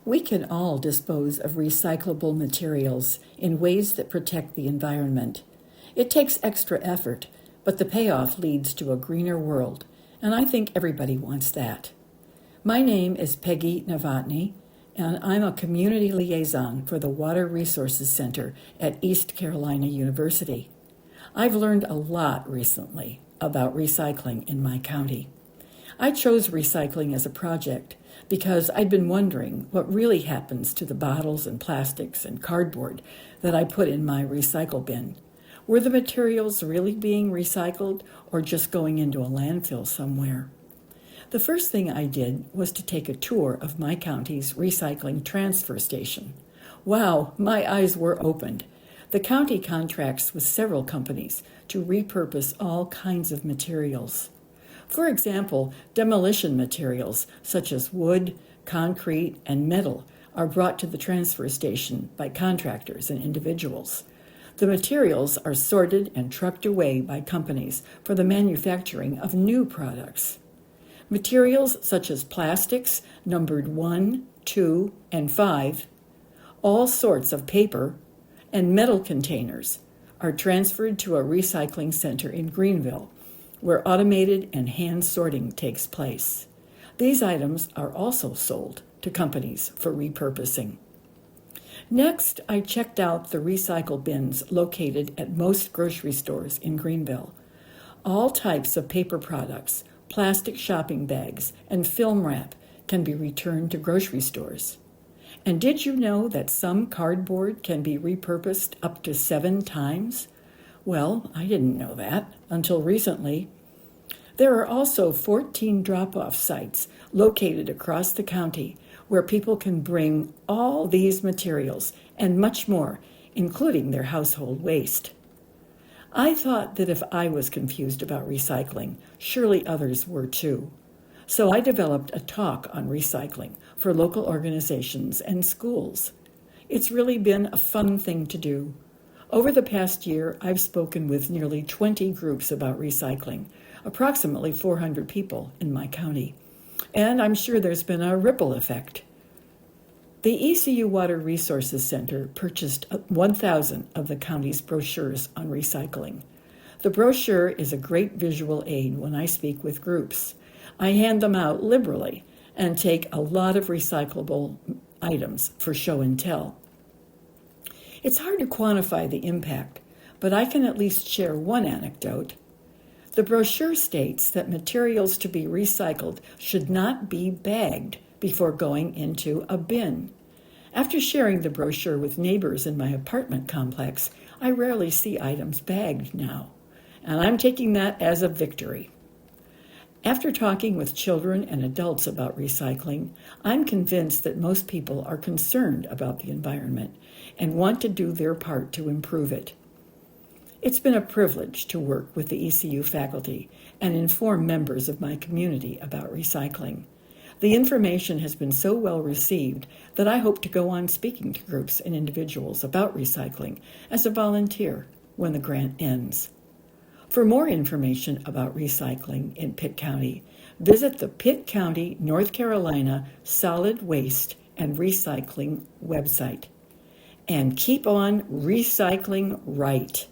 We can all dispose of recyclable materials in ways that protect the environment. It takes extra effort, but the payoff leads to a greener world, and I think everybody wants that. My name is Peggy Novotny, and I'm a community liaison for the Water Resources Center at East Carolina University. I've learned a lot recently about recycling in my county. I chose recycling as a project because I'd been wondering what really happens to the bottles and plastics and cardboard that I put in my recycle bin. Were the materials really being recycled or just going into a landfill somewhere? The first thing I did was to take a tour of my county's recycling transfer station. Wow, my eyes were opened. The county contracts with several companies to repurpose all kinds of materials. For example, demolition materials such as wood, concrete, and metal are brought to the transfer station by contractors and individuals. The materials are sorted and trucked away by companies for the manufacturing of new products. Materials such as plastics numbered 1, 2, and 5, all sorts of paper, and metal containers are transferred to a recycling center in Greenville, where automated and hand sorting takes place. These items are also sold to companies for repurposing. Next, I checked out the recycle bins located at most grocery stores in Greenville. All types of paper products, plastic shopping bags, and film wrap can be returned to grocery stores. And did you know that some cardboard can be repurposed up to 7 times? Well, I didn't know that until recently. There are also 14 drop-off sites located across the county where people can bring all these materials and much more, including their household waste. I thought that if I was confused about recycling, surely others were too. So I developed a talk on recycling for local organizations and schools. It's really been a fun thing to do. Over the past year, I've spoken with nearly 20 groups about recycling, approximately 400 people in my county. And I'm sure there's been a ripple effect. The ECU Water Resources Center purchased 1,000 of the county's brochures on recycling. The brochure is a great visual aid when I speak with groups. I hand them out liberally and take a lot of recyclable items for show and tell. It's hard to quantify the impact, but I can at least share one anecdote. The brochure states that materials to be recycled should not be bagged before going into a bin. After sharing the brochure with neighbors in my apartment complex, I rarely see items bagged now, and I'm taking that as a victory. After talking with children and adults about recycling, I'm convinced that most people are concerned about the environment and want to do their part to improve it. It's been a privilege to work with the ECU faculty and inform members of my community about recycling. The information has been so well received that I hope to go on speaking to groups and individuals about recycling as a volunteer when the grant ends. For more information about recycling in Pitt County, visit the Pitt County, North Carolina Solid Waste and Recycling website. And keep on recycling right.